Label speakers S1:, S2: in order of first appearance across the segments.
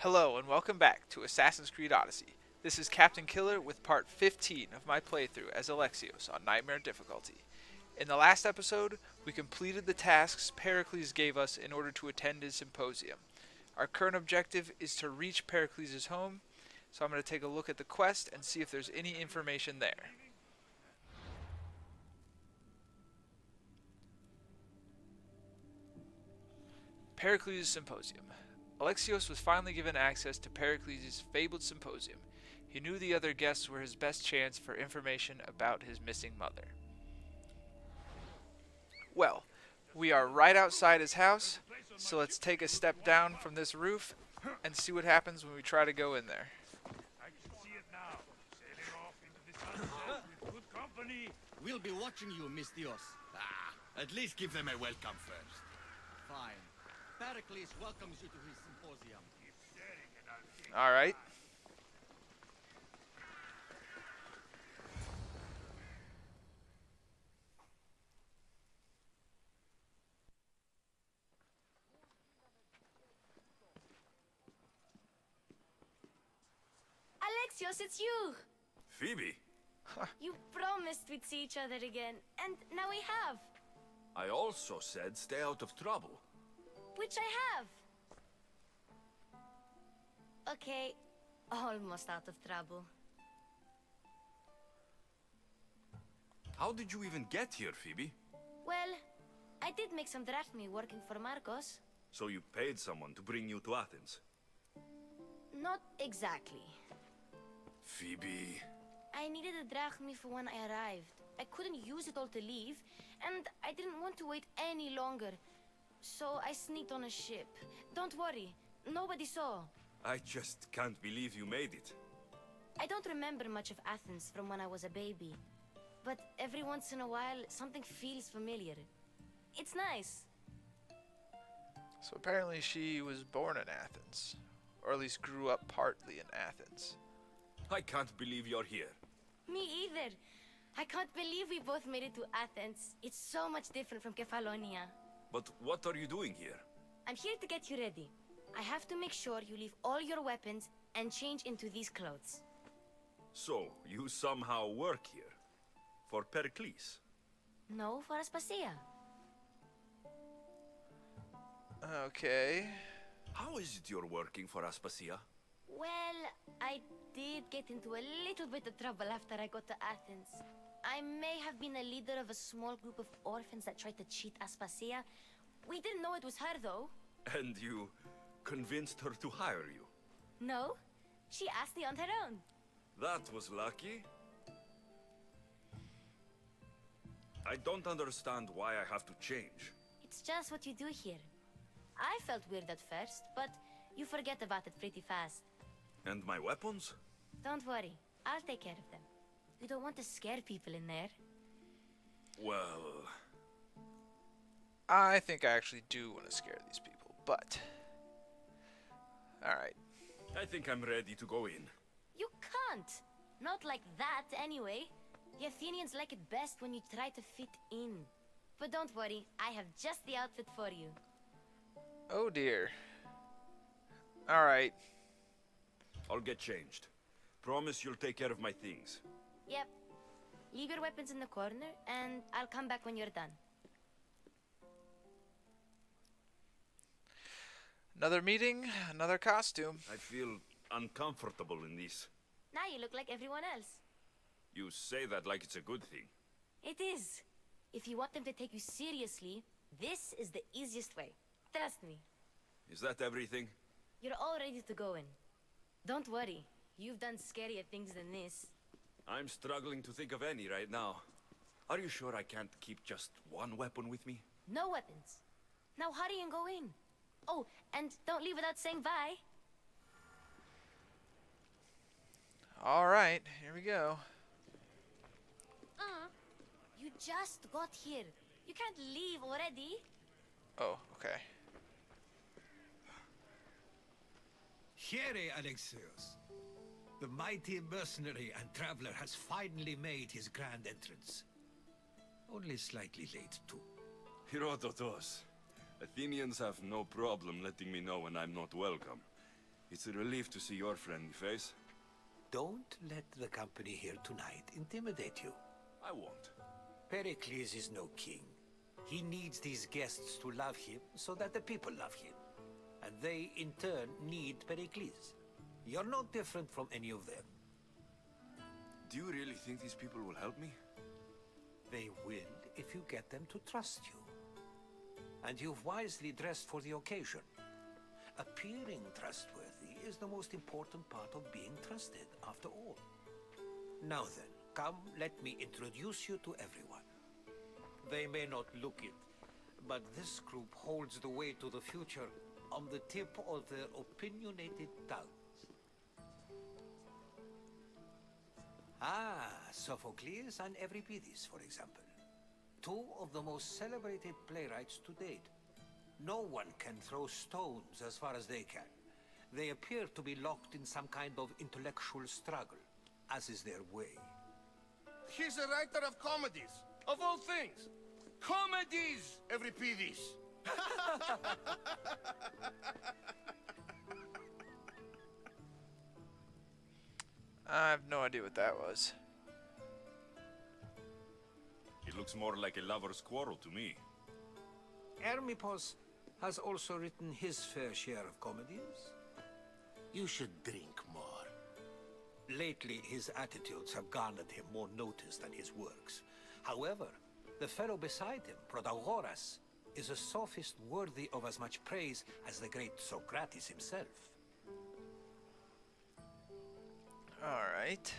S1: Hello and welcome back to Assassin's Creed Odyssey. This is Captain Killer with part 15 of my playthrough as Alexios on Nightmare difficulty. In the last episode, we completed the tasks Pericles gave us in order to attend his symposium. Our current objective is to reach Pericles' home, so I'm going to take a look at the quest and see if there's any information there. Pericles' Symposium. Alexios was finally given access to Pericles' fabled symposium. He knew the other guests were his best chance for information about his missing mother. Well, we are right outside his house, so let's take a step down from this roof and see what happens when we try to go in there.
S2: I can see it now. Sailing off into the sunset with good company.
S3: We'll be watching you, Miss Dios. At least give them a welcome first. Fine. Pericles welcomes you to his symposium.
S2: Keep staring and I'll see.
S1: Alright.
S4: Alexios, it's you!
S5: Phoebe,
S4: You promised we'd see each other again, and now we have.
S5: I also said stay out of trouble.
S4: Which I have. Okay, almost out of trouble.
S5: How did you even get here, Phoebe?
S4: Well, I did make some drachmi working for Marcos.
S5: So you paid someone to bring you to Athens?
S4: Not exactly.
S5: Phoebe...
S4: I needed a drachmi for when I arrived. I couldn't use it all to leave, and I didn't want to wait any longer. So I sneaked on a ship. Don't worry, nobody saw.
S5: I just can't believe you made it.
S4: I don't remember much of Athens from when I was a baby. But every once in a while, something feels familiar. It's nice.
S1: So apparently she was born in Athens, or at least grew up partly in Athens.
S5: I can't believe you're here.
S4: Me either. I can't believe we both made it to Athens. It's so much different from Kefalonia.
S5: But what are you doing here?
S4: I'm here to get you ready. I have to make sure you leave all your weapons and change into these clothes.
S5: So, you somehow work here? For Pericles?
S4: No, for Aspasia.
S1: Okay.
S5: How is it you're working for Aspasia?
S4: Well, I did get into a little bit of trouble after I got to Athens. I may have been a leader of a small group of orphans that tried to cheat Aspasia. We didn't know it was her, though.
S5: And you convinced her to hire you?
S4: No, she asked me on her own.
S5: That was lucky. I don't understand why I have to change.
S4: It's just what you do here. I felt weird at first, but you forget about it pretty fast.
S5: And my weapons?
S4: Don't worry, I'll take care of them. You don't want to scare people in there.
S5: Well...
S1: I think I actually do want to scare these people, but... Alright.
S5: I think I'm ready to go in.
S4: You can't! Not like that, anyway. The Athenians like it best when you try to fit in. But don't worry, I have just the outfit for you.
S1: Oh dear. Alright.
S5: I'll get changed. Promise you'll take care of my things.
S4: Yep. Leave your weapons in the corner, and I'll come back when you're done.
S1: Another meeting, another costume.
S5: I feel uncomfortable in these.
S4: Now you look like everyone else.
S5: You say that like it's a good thing.
S4: It is. If you want them to take you seriously, this is the easiest way. Trust me.
S5: Is that everything?
S4: You're all ready to go in. Don't worry. You've done scarier things than this.
S5: I'm struggling to think of any right now. Are you sure I can't keep just one weapon with me?
S4: No weapons. Now hurry and go in. Oh, and don't leave without saying bye.
S1: Alright, here we go.
S4: You just got here. You can't leave already.
S1: Oh, okay.
S6: Here, Alexios. The mighty mercenary and traveler has finally made his grand entrance. Only slightly late, too.
S5: Herodotus. Athenians have no problem letting me know when I'm not welcome. It's a relief to see your friendly face.
S6: Don't let the company here tonight intimidate you.
S5: I won't.
S6: Pericles is no king. He needs these guests to love him so that the people love him. And they, in turn, need Pericles. You're no different from any of them.
S5: Do you really think these people will help me?
S6: They will if you get them to trust you. And you've wisely dressed for the occasion. Appearing trustworthy is the most important part of being trusted, after all. Now then, come, let me introduce you to everyone. They may not look it, but this group holds the way to the future on the tip of their opinionated tongues. Ah, Sophocles and Euripides, for example. Two of the most celebrated playwrights to date. No one can throw stones as far as they can. They appear to be locked in some kind of intellectual struggle, as is their way.
S7: He's a writer of comedies, of all things. Comedies, Euripides.
S1: I have no idea what that was.
S5: It looks more like a lover's quarrel to me.
S6: Hermippos has also written his fair share of comedies. You should drink more. Lately, his attitudes have garnered him more notice than his works. However, the fellow beside him, Protagoras, is a sophist worthy of as much praise as the great Socrates himself.
S1: Alright.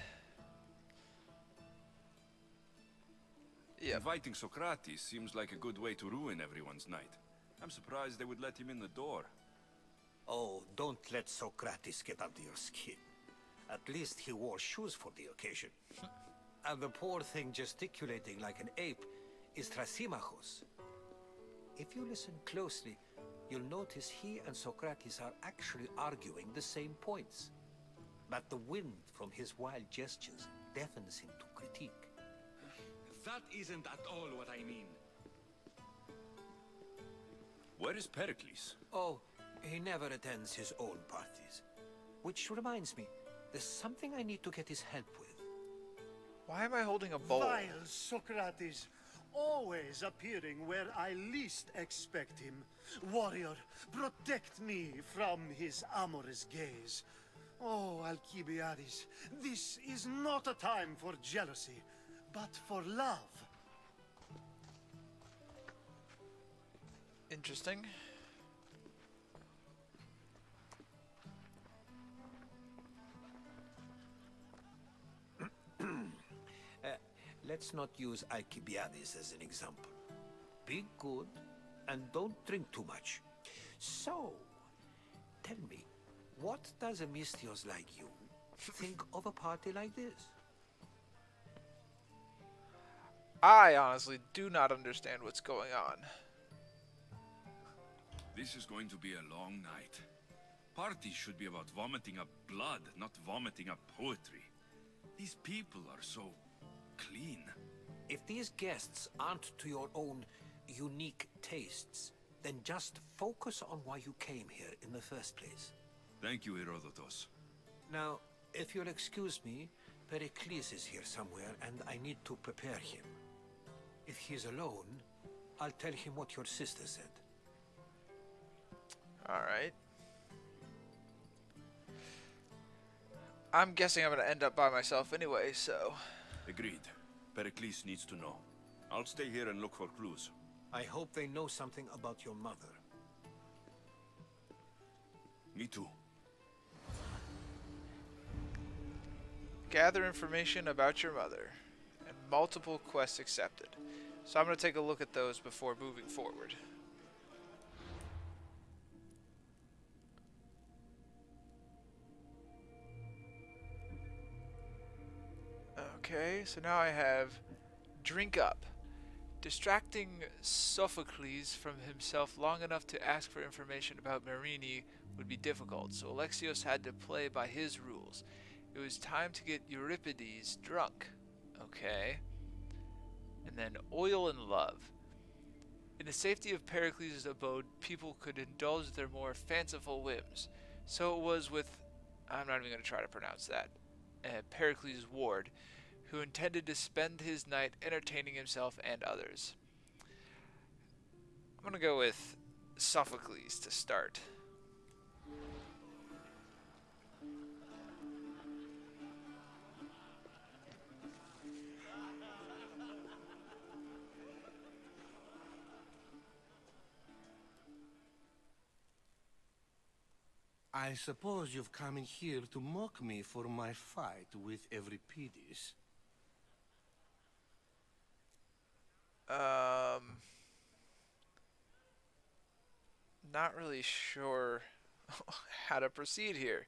S1: Yep.
S5: Inviting Socrates seems like a good way to ruin everyone's night. I'm surprised they would let him in the door.
S6: Oh, don't let Socrates get under your skin. At least he wore shoes for the occasion. And the poor thing gesticulating like an ape is Thrasymachos. If you listen closely, you'll notice he and Socrates are actually arguing the same points. But the wind from his wild gestures deafens him to critique.
S3: That isn't at all what I mean.
S5: Where is Pericles?
S6: Oh, he never attends his own parties. Which reminds me, there's something I need to get his help with.
S1: Why am I holding a bowl?
S2: Vile Socrates, always appearing where I least expect him. Warrior, protect me from his amorous gaze. Oh, Alcibiades, this is not a time for jealousy, but for love.
S1: Interesting.
S6: Let's not use Alcibiades as an example. Be good and don't drink too much. So, tell me, what does a Mystios like you think of a party like this?
S1: I honestly do not understand what's going on.
S5: This is going to be a long night. Parties should be about vomiting up blood, not vomiting up poetry. These people are so clean.
S6: If these guests aren't to your own unique tastes, then just focus on why you came here in the first place.
S5: Thank you, Herodotus.
S6: Now, if you'll excuse me, Pericles is here somewhere and I need to prepare him. If he's alone, I'll tell him what your sister said.
S1: Alright. I'm guessing I'm going to end up by myself anyway, so...
S5: Agreed. Pericles needs to know. I'll stay here and look for clues.
S6: I hope they know something about your mother.
S5: Me too.
S1: Gather information about your mother. And multiple quests accepted. So I'm going to take a look at those before moving forward. Okay, so now I have Drink Up. Distracting Sophocles from himself long enough to ask for information about Marini would be difficult, so Alexios had to play by his rules. It was time to get Euripides drunk. Okay. And then Oil and Love. In the safety of Pericles' abode, people could indulge their more fanciful whims. So it was with, I'm not even going to try to pronounce that, Pericles' ward, who intended to spend his night entertaining himself and others. I'm going to go with Sophocles to start.
S7: I suppose you've come in here to mock me for my fight with Euripides.
S1: Not really sure how to proceed here.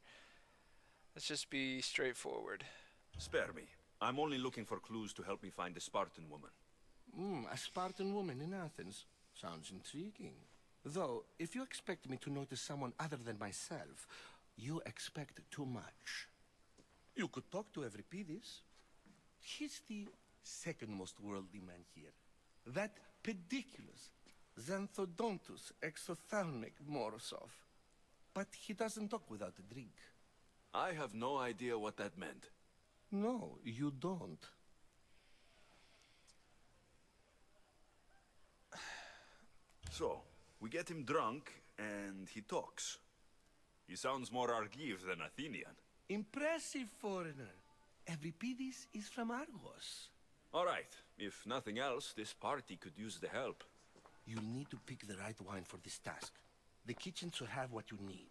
S1: Let's just be straightforward.
S5: Spare me. I'm only looking for clues to help me find a Spartan woman.
S7: A Spartan woman in Athens. Sounds intriguing. Though, if you expect me to notice someone other than myself, you expect too much. You could talk to Euripides. He's the second most worldly man here. That pediculous, xanthodontus exophthalmic Morosov. But he doesn't talk without a drink.
S5: I have no idea what that meant.
S7: No, you don't.
S5: So, we get him drunk, and he talks. He sounds more Argive than Athenian.
S7: Impressive, foreigner. Euripides is from Argos.
S5: All right, if nothing else, this party could use the help.
S7: You'll need to pick the right wine for this task. The kitchen should have what you need.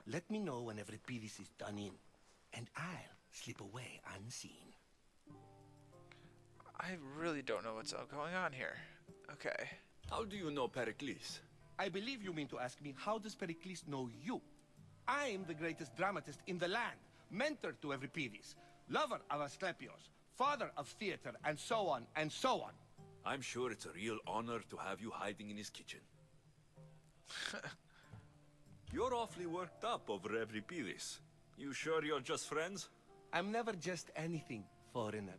S7: Let me know when Euripides is done in, and I'll slip away unseen.
S1: I really don't know what's going on here. Okay.
S5: How do you know Pericles?
S7: I believe you mean to ask me, how does Pericles know you? I'm the greatest dramatist in the land, mentor to Euripides, lover of Asclepios, father of theater, and so on, and so on.
S5: I'm sure it's a real honor to have you hiding in his kitchen. You're awfully worked up over Euripides. You sure you're just friends?
S7: I'm never just anything, foreigner.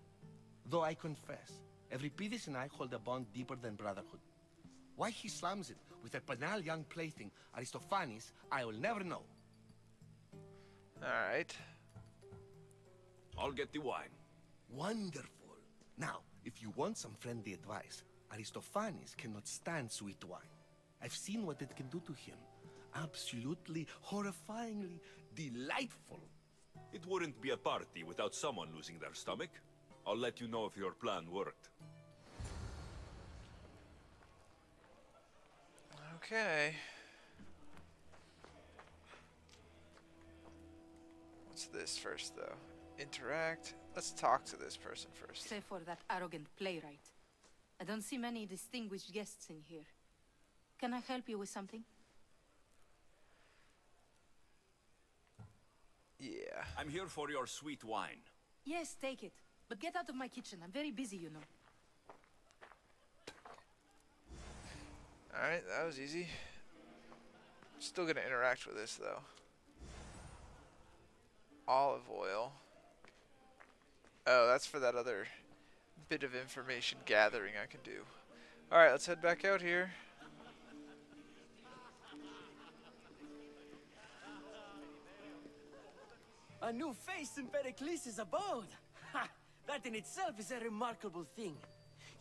S7: Though I confess, Euripides and I hold a bond deeper than brotherhood. Why he slams it with a banal young plaything, Aristophanes, I will never know.
S1: Alright.
S5: I'll get the wine.
S7: Wonderful. Now, if you want some friendly advice, Aristophanes cannot stand sweet wine. I've seen what it can do to him. Absolutely, horrifyingly delightful.
S5: It wouldn't be a party without someone losing their stomach. I'll let you know if your plan worked.
S1: Okay. What's this first, though? Interact. Let's talk to this person first.
S8: Except for that arrogant playwright. I don't see many distinguished guests in here. Can I help you with something?
S1: Yeah.
S5: I'm here for your sweet wine.
S8: Yes, take it. But get out of my kitchen. I'm very busy, you know.
S1: Alright, that was easy. Still gonna interact with this, though. Olive oil. Oh, that's for that other bit of information gathering I can do. Alright, let's head back out here.
S9: A new face in Pericles' abode! Ha! That in itself is a remarkable thing.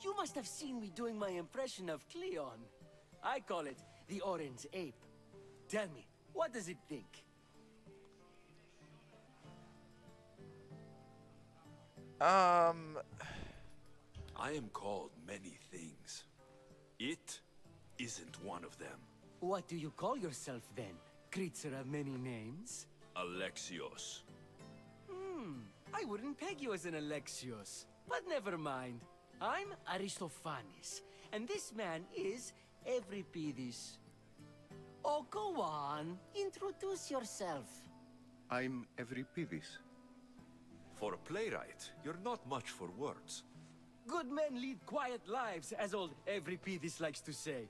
S9: You must have seen me doing my impression of Cleon. I call it the Orange Ape. Tell me, what does it think?
S5: I am called many things. It isn't one of them.
S9: What do you call yourself then? Creature of many names?
S5: Alexios.
S9: I wouldn't peg you as an Alexios. But never mind. I'm Aristophanes, and this man is Euripides. Oh, go on. Introduce yourself.
S10: I'm Euripides.
S5: For a playwright, you're not much for words.
S9: Good men lead quiet lives, as old Euripides likes to say.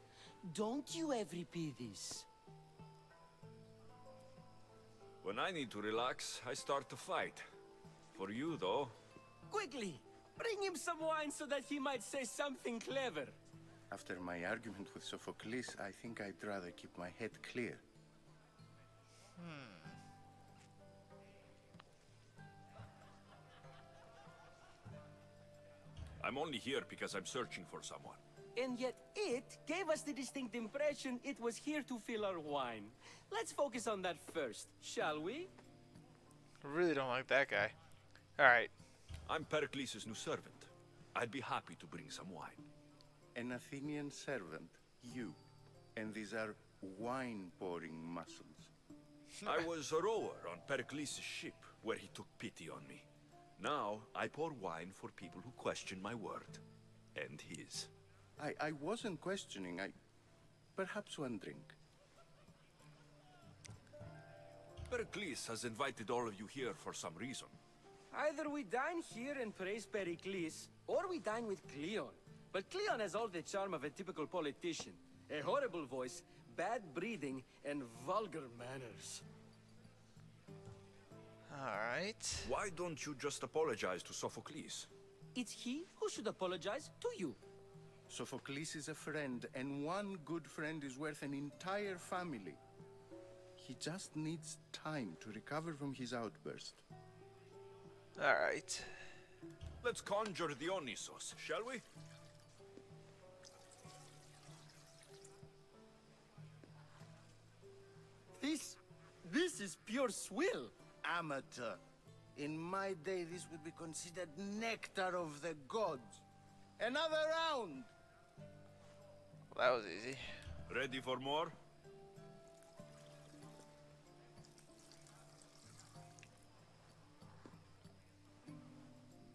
S9: Don't you, Euripides?
S5: When I need to relax, I start to fight. For you, though,
S9: Quickly, bring him some wine so that he might say something clever.
S10: After my argument with Sophocles, I think I'd rather keep my head clear.
S5: I'm only here because I'm searching for someone.
S9: And yet it gave us the distinct impression it was here to fill our wine. Let's focus on that first, shall we?
S1: I really don't like that guy. Alright.
S5: I'm Pericles' new servant. I'd be happy to bring some wine.
S10: An Athenian servant, you. And these are wine-pouring muscles.
S5: I was a rower on Pericles' ship, where he took pity on me. Now, I pour wine for people who question my word. And his.
S10: I wasn't questioning, perhaps one drink.
S5: Pericles has invited all of you here for some reason.
S9: Either we dine here and praise Pericles, or we dine with Cleon. But Cleon has all the charm of a typical politician. A horrible voice, bad breeding, and vulgar manners.
S1: Alright.
S5: Why don't you just apologize to Sophocles?
S9: It's he who should apologize to you.
S10: Sophocles is a friend, and one good friend is worth an entire family. He just needs time to recover from his outburst.
S1: Alright.
S5: Let's conjure Dionysos, shall we?
S9: This is pure swill.
S11: Amateur. In my day, this would be considered nectar of the gods. Another round!
S1: Well, that was easy.
S5: Ready for more?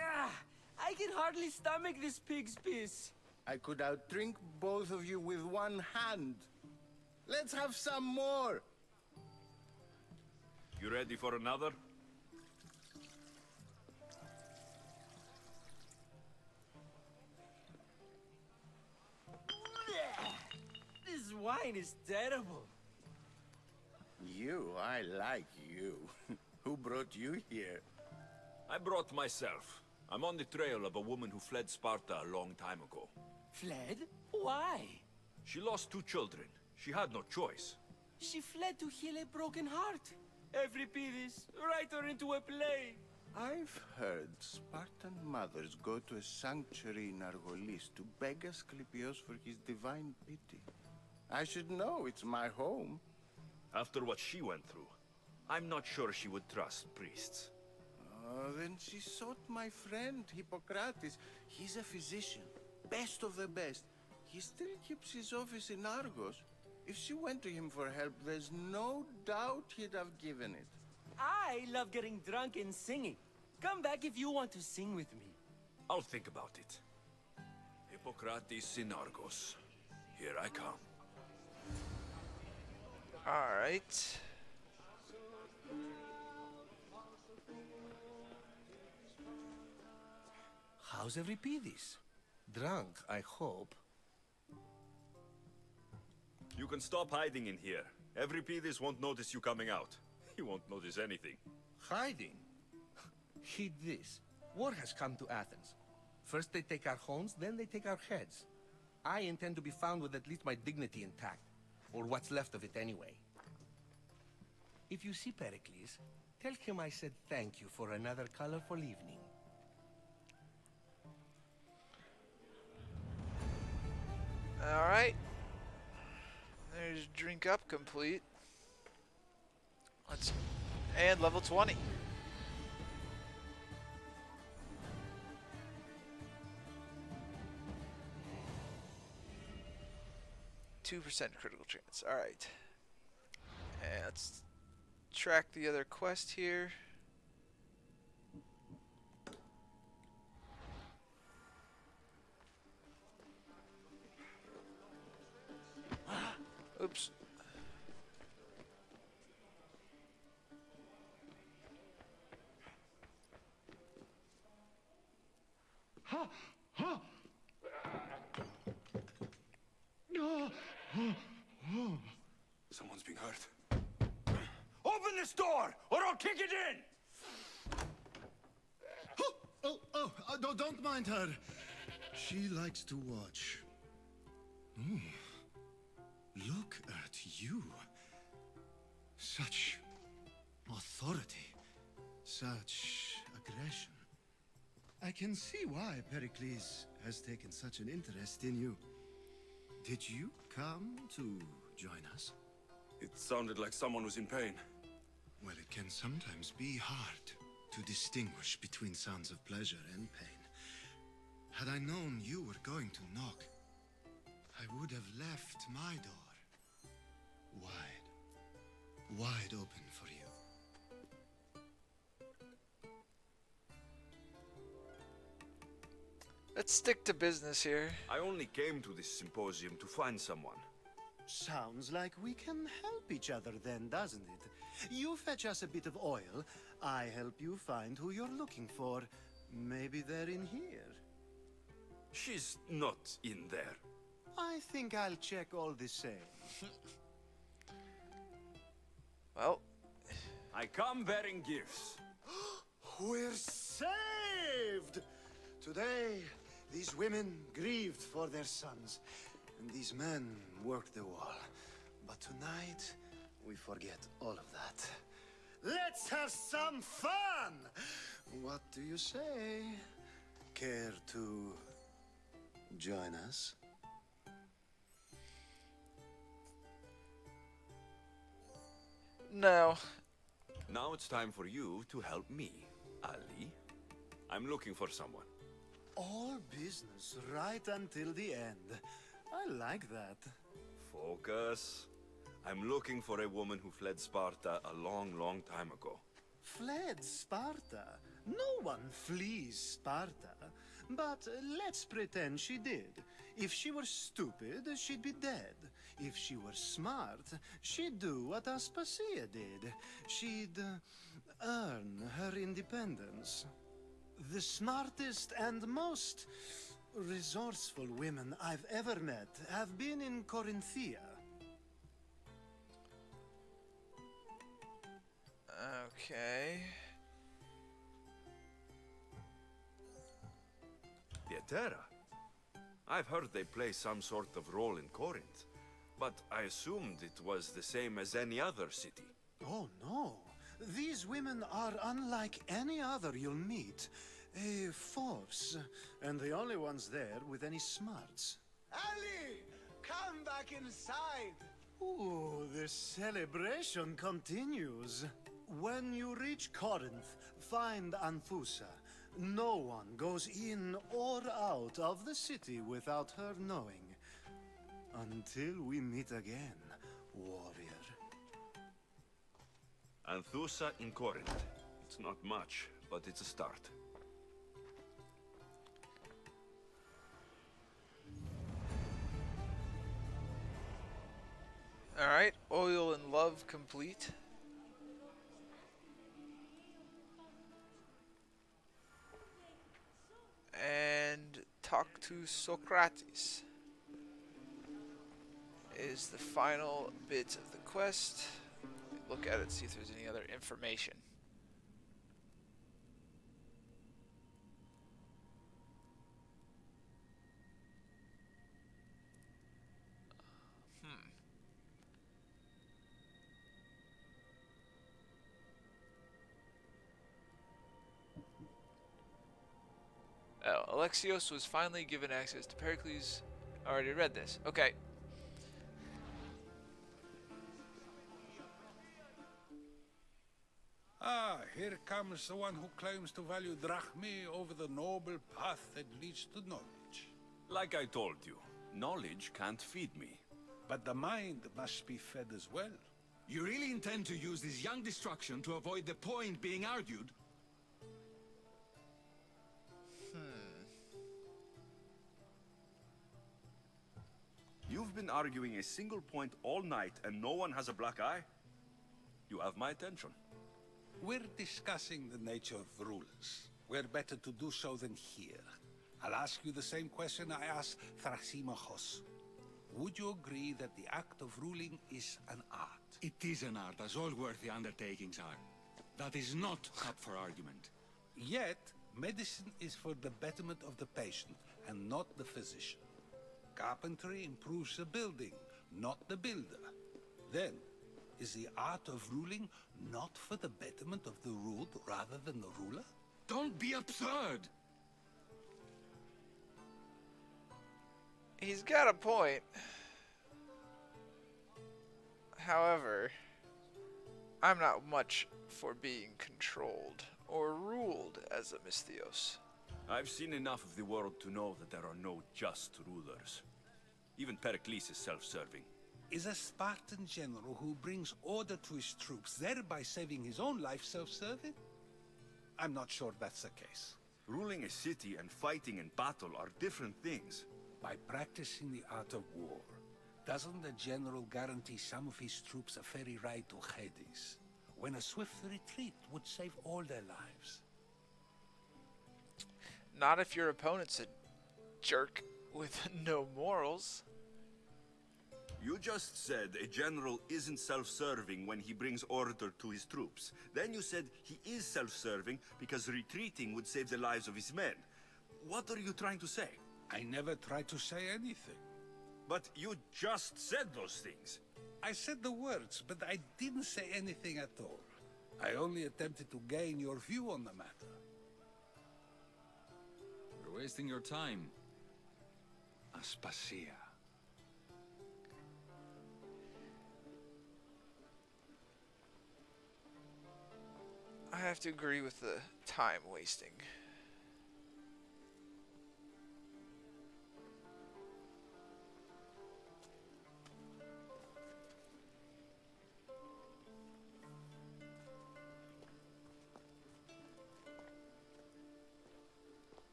S9: Ah, I can hardly stomach this pig's piss.
S11: I could outdrink both of you with one hand. Let's have some more!
S5: You ready for another?
S9: This wine is terrible.
S10: You, I like you. Who brought you here?
S5: I brought myself. I'm on the trail of a woman who fled Sparta a long time ago.
S9: Fled? Why?
S5: She lost 2 children. She had no choice.
S9: She fled to heal a broken heart. Euripides, write her into a play.
S10: I've heard Spartan mothers go to a sanctuary in Argolis to beg Asclepios for his divine pity. I should know, it's my home.
S5: After what she went through, I'm not sure she would trust priests.
S10: Then she sought my friend, Hippocrates. He's a physician, best of the best. He still keeps his office in Argos. If she went to him for help, there's no doubt he'd have given it.
S9: I love getting drunk and singing. Come back if you want to sing with me.
S5: I'll think about it. Hippocrates in Argos. Here I come.
S1: Alright.
S7: How's Euripides? Drunk, I hope.
S5: You can stop hiding in here. Euripides won't notice you coming out. He won't notice anything.
S7: Hiding? Heed this. War has come to Athens. First they take our homes, then they take our heads. I intend to be found with at least my dignity intact. Or what's left of it anyway. If you see Pericles, tell him I said thank you for another colorful evening.
S1: Alright. There's drink up complete. And level 20. %, critical chance. Alright. And let's track the other quest here. Oops.
S5: Someone's being hurt. Open this door, or I'll kick it in!
S2: Don't mind her. She likes to watch. Look at you. Such authority. Such aggression. I can see why Pericles has taken such an interest in you. Did you come to join us?
S5: It sounded like someone was in pain.
S2: Well, it can sometimes be hard to distinguish between sounds of pleasure and pain. Had I known you were going to knock, I would have left my door wide open for you.
S1: Let's stick to business here.
S5: I only came to this symposium to find someone.
S2: Sounds like we can help each other then, doesn't it? You fetch us a bit of oil, I help you find who you're looking for. Maybe they're in here.
S5: She's not in there.
S2: I think I'll check all the same.
S1: Well,
S5: I come bearing gifts.
S2: We're saved! Today, these women grieved for their sons, and these men worked the wall. But tonight, we forget all of that. Let's have some fun! What do you say? Care to join us?
S1: no.
S5: Now it's time for you to help me, Ali. I'm looking for someone.
S2: All business right until the end. I like that.
S5: Focus. I'm looking for a woman who fled Sparta a long, long time ago.
S2: Fled Sparta? No one flees Sparta. But let's pretend she did. If she were stupid, she'd be dead. If she were smart, she'd do what Aspasia did. She'd earn her independence. The smartest and most resourceful women I've ever met have been in Corinthia.
S1: Okay.
S5: Pietera. I've heard they play some sort of role in Corinth, but I assumed it was the same as any other city.
S2: Oh, no. These women are unlike any other you'll meet. A force, and the only ones there with any smarts.
S11: Ali! Come back inside!
S2: Ooh, the celebration continues. When you reach Corinth, find Anthusa. No one goes in or out of the city without her knowing. Until we meet again, warrior.
S5: Anthusa in Corinth. It's not much, but it's a start.
S1: Alright, oil and love complete. And talk to Socrates is the final bit of the quest. Look at it, see if there's any other information. Oh, Alexios was finally given access to Pericles. I already read this. Okay.
S12: Ah, here comes the one who claims to value drachmae over the noble path that leads to knowledge.
S5: Like I told you, knowledge can't feed me.
S12: But the mind must be fed as well.
S3: You really intend to use this young destruction to avoid the point being argued?
S5: You've been arguing a single point all night and no one has a black eye? You have my attention.
S12: We're discussing the nature of rules. Where better to do so than here? I'll ask you the same question I asked Thrasymachos. Would you agree that the act of ruling is an art?
S3: It is an art, as all worthy undertakings are. That is not up for argument.
S12: Yet, medicine is for the betterment of the patient, and not the physician. Carpentry improves the building, not the builder. Then, is the art of ruling not for the betterment of the ruled rather than the ruler?
S3: Don't be absurd!
S1: He's got a point. However, I'm not much for being controlled or ruled as a Misthios.
S5: I've seen enough of the world to know that there are no just rulers. Even Pericles is self-serving.
S12: Is a Spartan general who brings order to his troops, thereby saving his own life, self-serving? I'm not sure that's the case.
S5: Ruling a city and fighting in battle are different things.
S12: By practicing the art of war, doesn't the general guarantee some of his troops a ferry ride to Hades, when a swift retreat would save all their lives?
S1: Not if your opponent's a jerk with no morals.
S5: You just said a general isn't self-serving when he brings order to his troops. Then you said he is self-serving because retreating would save the lives of his men. What are you trying to say?
S12: I never tried to say anything.
S5: But you just said those things.
S12: I said the words, but I didn't say anything at all. I only attempted to gain your view on the matter.
S13: You're wasting your time.
S12: Aspasia.
S1: I have to agree with the time wasting.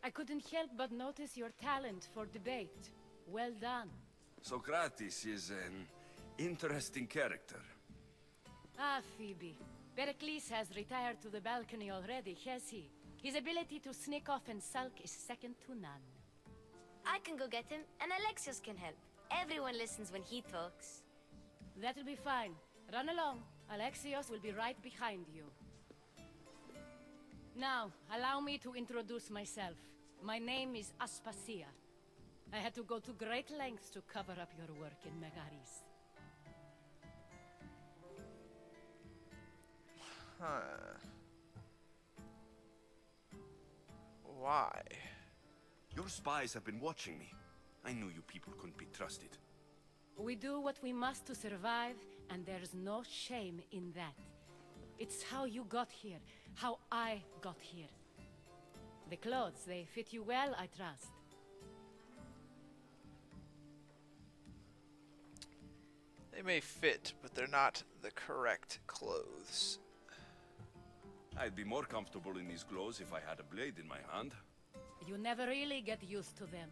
S14: I couldn't help but notice your talent for debate. Well done.
S5: Socrates is an interesting character.
S14: Ah, Phoebe. Pericles has retired to the balcony already, has he? His ability to sneak off and sulk is second to none.
S4: I can go get him, and Alexios can help. Everyone listens when he talks.
S14: That'll be fine. Run along. Alexios will be right behind you. Now, allow me to introduce myself. My name is Aspasia. I had to go to great lengths to cover up your work in Megaris.
S1: Huh. Why?
S5: Your spies have been watching me. I knew you people couldn't be trusted.
S14: We do what we must to survive, and there's no shame in that. It's how you got here, how I got here. The clothes, they fit you well, I trust.
S1: They may fit, but they're not the correct clothes.
S5: I'd be more comfortable in these clothes if I had a blade in my hand.
S14: You never really get used to them.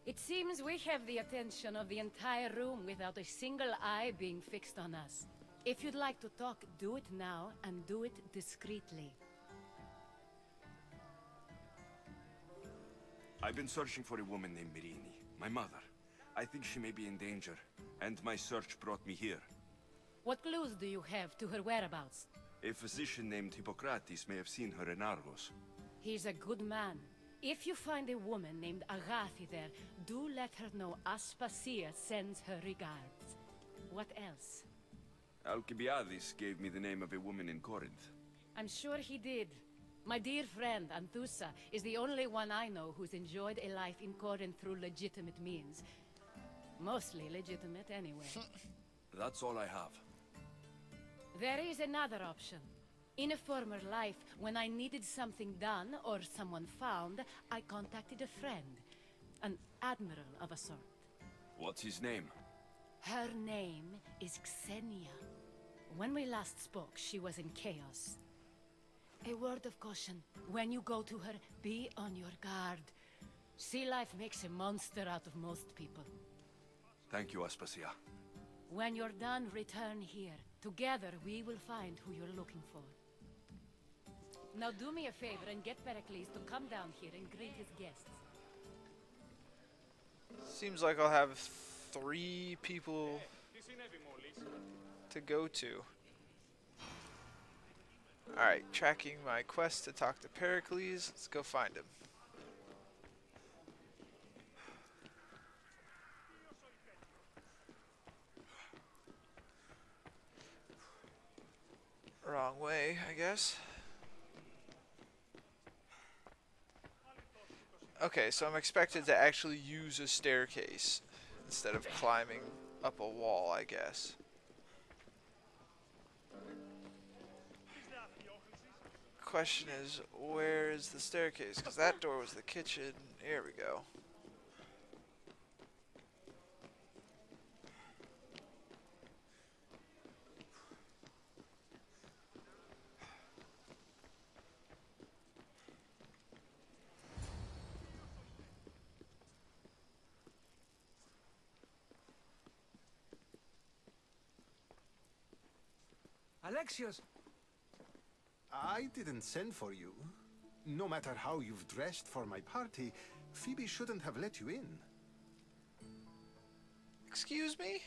S14: It seems we have the attention of the entire room without a single eye being fixed on us. If you'd like to talk, do it now, and do it discreetly.
S5: I've been searching for a woman named Mirini, my mother. I think she may be in danger, and my search brought me here.
S14: What clues do you have to her whereabouts?
S5: A physician named Hippocrates may have seen her in Argos.
S14: He's a good man. If you find a woman named Agathi there, do let her know Aspasia sends her regards. What else?
S5: Alcibiades gave me the name of a woman in Corinth.
S14: I'm sure he did. My dear friend, Anthusa, is the only one I know who's enjoyed a life in Corinth through legitimate means. Mostly legitimate, anyway.
S5: That's all I have.
S14: There is another option. In a former life, when I needed something done or someone found, I contacted a friend. An admiral of a sort.
S5: What's his name?
S14: Her name is Xenia. When we last spoke, she was in chaos. A word of caution. When you go to her, be on your guard. Sea life makes a monster out of most people.
S5: Thank you, Aspasia.
S14: When you're done, return here. Together, we will find who you're looking for. Now do me a favor and get Pericles to come down here and greet his guests.
S1: Seems like I'll have 3 people to go to. Alright, tracking my quest to talk to Pericles. Let's go find him. Wrong way, I guess. Okay, so I'm expected to actually use a staircase instead of climbing up a wall, I guess. Question is, where is the staircase? Because that door was the kitchen. Here we go.
S6: Alexios!
S15: I didn't send for you. No matter how you've dressed for my party, Phoebe shouldn't have let you in.
S1: Excuse me?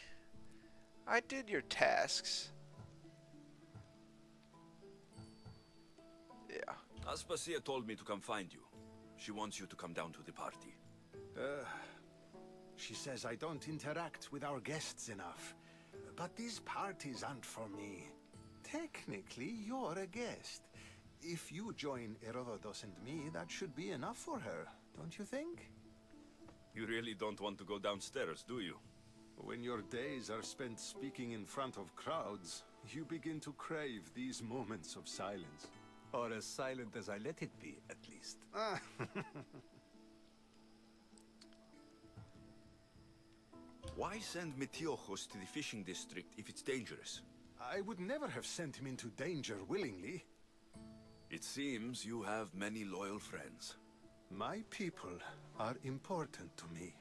S1: I did your tasks. Yeah.
S5: Aspasia told me to come find you. She wants you to come down to the party.
S15: She says I don't interact with our guests enough. But these parties aren't for me. Technically, you're a guest. If you join Herodotus and me, that should be enough for her, don't you think?
S5: You really don't want to go downstairs, do you?
S15: When your days are spent speaking in front of crowds, you begin to crave these moments of silence.
S6: Or as silent as I let it be, at least.
S5: Why send Metiochos to the fishing district if it's dangerous?
S15: I would never have sent him into danger willingly.
S5: It seems you have many loyal friends.
S15: My people are important to me.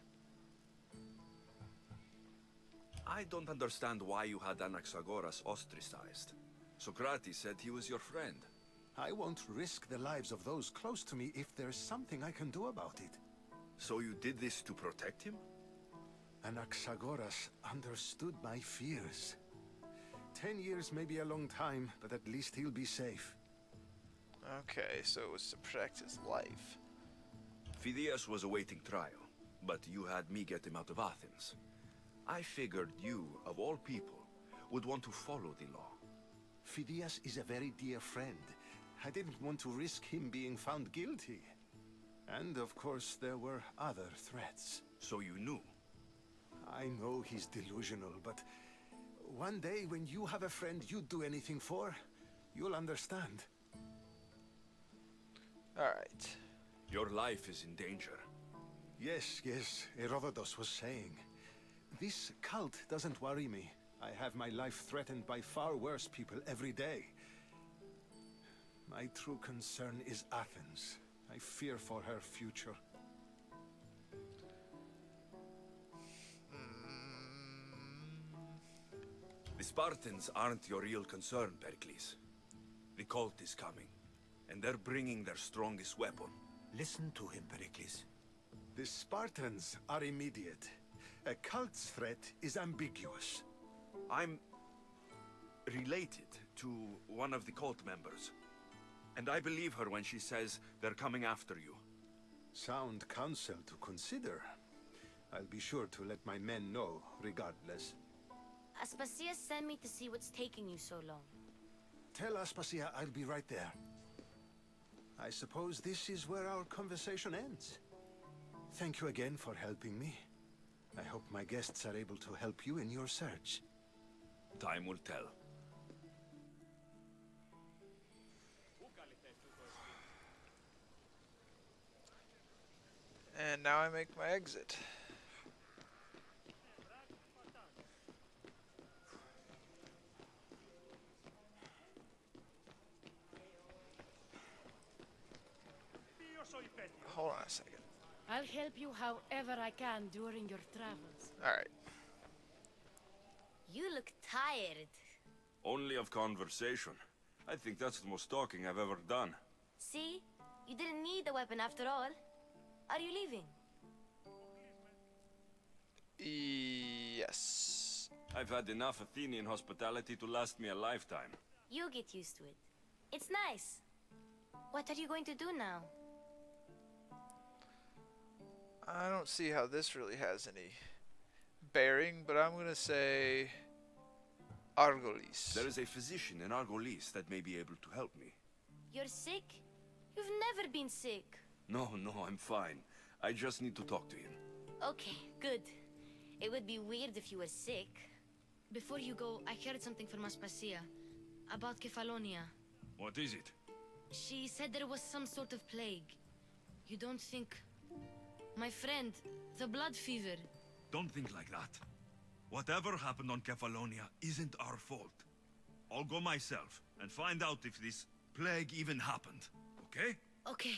S5: I don't understand why you had Anaxagoras ostracized. Socrates said he was your friend.
S15: I won't risk the lives of those close to me if there's something I can do about it.
S5: So you did this to protect him?
S15: Anaxagoras understood my fears. 10 years may be a long time, but at least he'll be safe.
S1: Okay, so it was to protect his life.
S5: Phidias was awaiting trial, but you had me get him out of Athens. I figured you, of all people, would want to follow the law.
S15: Phidias is a very dear friend. I didn't want to risk him being found guilty. And of course, there were other threats.
S5: So you knew?
S15: I know he's delusional, but one day when you have a friend you'd do anything for, you'll understand.
S1: Alright.
S5: Your life is in danger.
S15: Yes, Herodotus was saying. This cult doesn't worry me. I have my life threatened by far worse people every day. My true concern is Athens. I fear for her future.
S5: The Spartans aren't your real concern, Pericles. The cult is coming, and they're bringing their strongest weapon.
S6: Listen to him, Pericles.
S15: The Spartans are immediate. A cult's threat is ambiguous.
S5: I'm related to one of the cult members, and I believe her when she says they're coming after you.
S15: Sound counsel to consider. I'll be sure to let my men know, regardless.
S4: Aspasia sent me to see what's taking you so long.
S15: Tell Aspasia I'll be right there. I suppose this is where our conversation ends. Thank you again for helping me. I hope my guests are able to help you in your search.
S5: Time will tell.
S1: And now I make my exit. Hold on a second.
S14: I'll help you however I can during your travels.
S1: Alright.
S4: You look tired.
S5: Only of conversation. I think that's the most talking I've ever done.
S4: See? You didn't need the weapon after all. Are you leaving?
S1: Yes.
S5: I've had enough Athenian hospitality to last me a lifetime.
S4: You get used to it. It's nice. What are you going to do now?
S1: I don't see how this really has any bearing, but I'm gonna say Argolis.
S5: There is a physician in Argolis that may be able to help me.
S4: You're sick? You've never been sick.
S5: No, I'm fine. I just need to talk to him.
S4: Okay, good. It would be weird if you were sick.
S16: Before you go, I heard something from Aspasia. About Kefalonia.
S5: What is it?
S16: She said there was some sort of plague. You don't think... My friend, the blood fever.
S5: Don't think like that. Whatever happened on Kefalonia isn't our fault. I'll go myself and find out if this plague even happened, okay?
S16: Okay,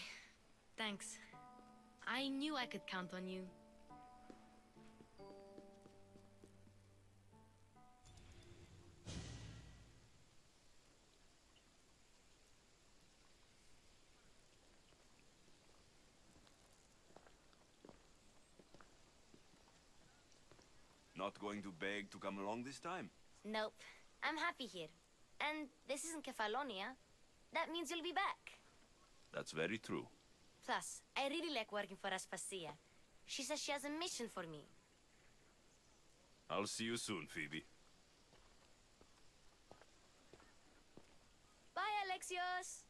S16: thanks. I knew I could count on you.
S5: Not going to beg to come along this time?
S4: Nope. I'm happy here. And this isn't Kefalonia. That means you'll be back.
S5: That's very true.
S4: Plus, I really like working for Aspasia. She says she has a mission for me.
S5: I'll see you soon, Phoebe.
S4: Bye, Alexios!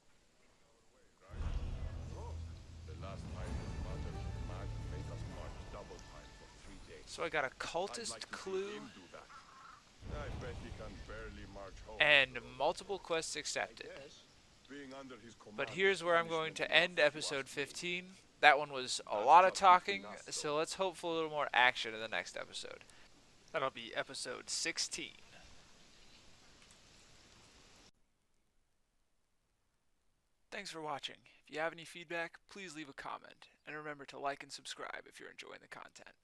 S17: The last time this matter, Matt made us march double time for 3 days.
S1: So I got a cultist clue
S17: I bet he can barely march home.
S1: and multiple quests accepted.
S17: Being under his command.
S1: But here's where I'm going to end episode 15. That one was a lot of talking, so let's hope for a little more action in the next episode. That'll be episode 16. Thanks for watching. If you have any feedback, please leave a comment, and remember to like and subscribe if you're enjoying the content.